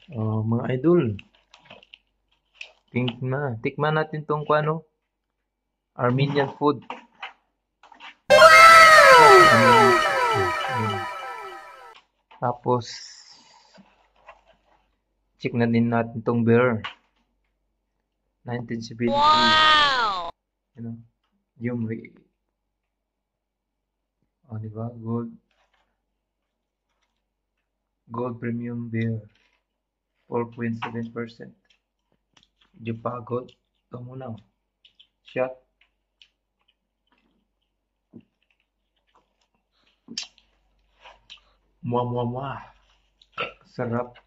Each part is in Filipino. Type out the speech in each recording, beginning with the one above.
Mga idol, tikman natin tong ano, Armenian food. Ayan. Tapos, check na din natin tong beer. 1973. Wow! You know, Yumri. Diba? Gold premium beer. 4.7%. Medyo pagod. Ito muna. Shot. Mwah. Sarap.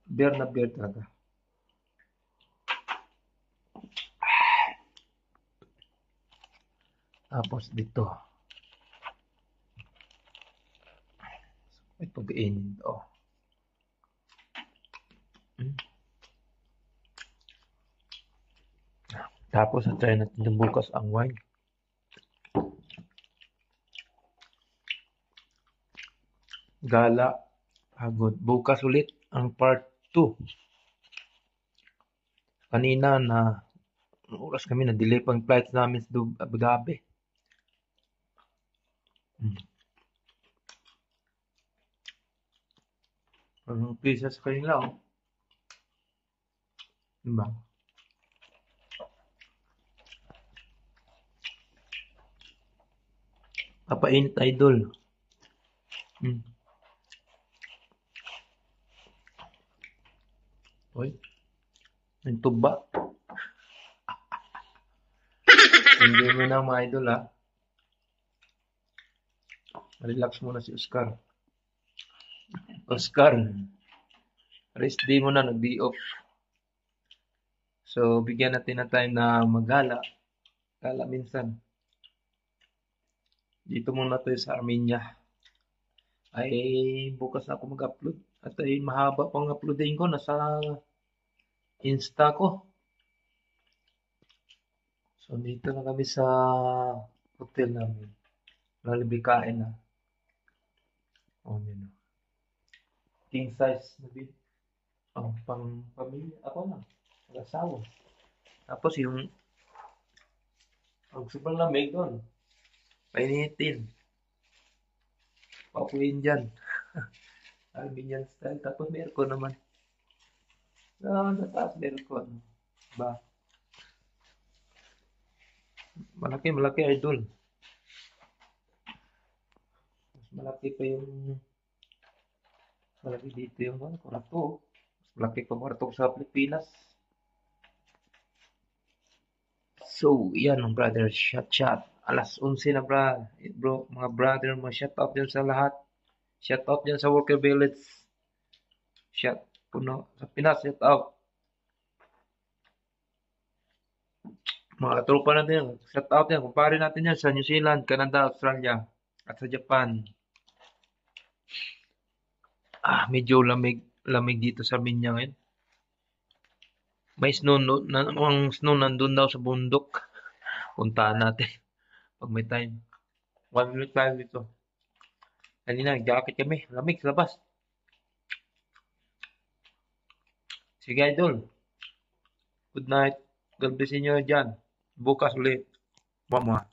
Beer na beer talaga. Tapos dito. Ito gainin to. Tapos try natin yung bukas ang wine. Gala. Pagod. Bukas ulit ang part 2. Kanina na oras kami na delay pang flights namin sa Abu Dhabi. Ang pizza sa kanila, oh. Diba? Papainit, idol. Uy. Yung tuba. Hindi mo na mga idol, ha. Relax muna si Oscar. Rest day mo na, nag-day off. So, bigyan natin ng time na magala. Gala minsan. Dito muna tayo sa Armenia. Ay, bukas na ako mag-upload. At ay, mahaba pang uploadin ko. Nasa Insta ko. So, dito na kami sa hotel namin. Lalibikain na. Yun. King size na bed. Pang pamilya. Ako lang. Mag-asawa. Tapos yung sobrang lamig doon. Painitin. Papuin dyan. Armenian style. Tapos may aircon naman. Nataas may aircon. Ba? Malaki idol. Mas malaki pa yung malaki dito yung kwarto. Mas malaki pa kwarto sa Pilipinas. So, yan ang brother. Shot. Alas 11 na bro. Mga brother, mga shout out dyan sa lahat. Shout out dyan sa Worker Village. Shout puno sa Pinas, shout out. Mga tropa natin, shout out yan. Kumpare natin yan sa New Zealand, Canada, Australia, at sa Japan. Medyo lamig dito sa Armenia ngayon. May snow, ang snow nandun daw sa bundok. Puntahan natin pag may time. 1 minute tayo dito. Kanina, jacket kami. Lamig sa labas. Sige, idol. Good night. God bless inyo dyan. Bukas ulit. Mama.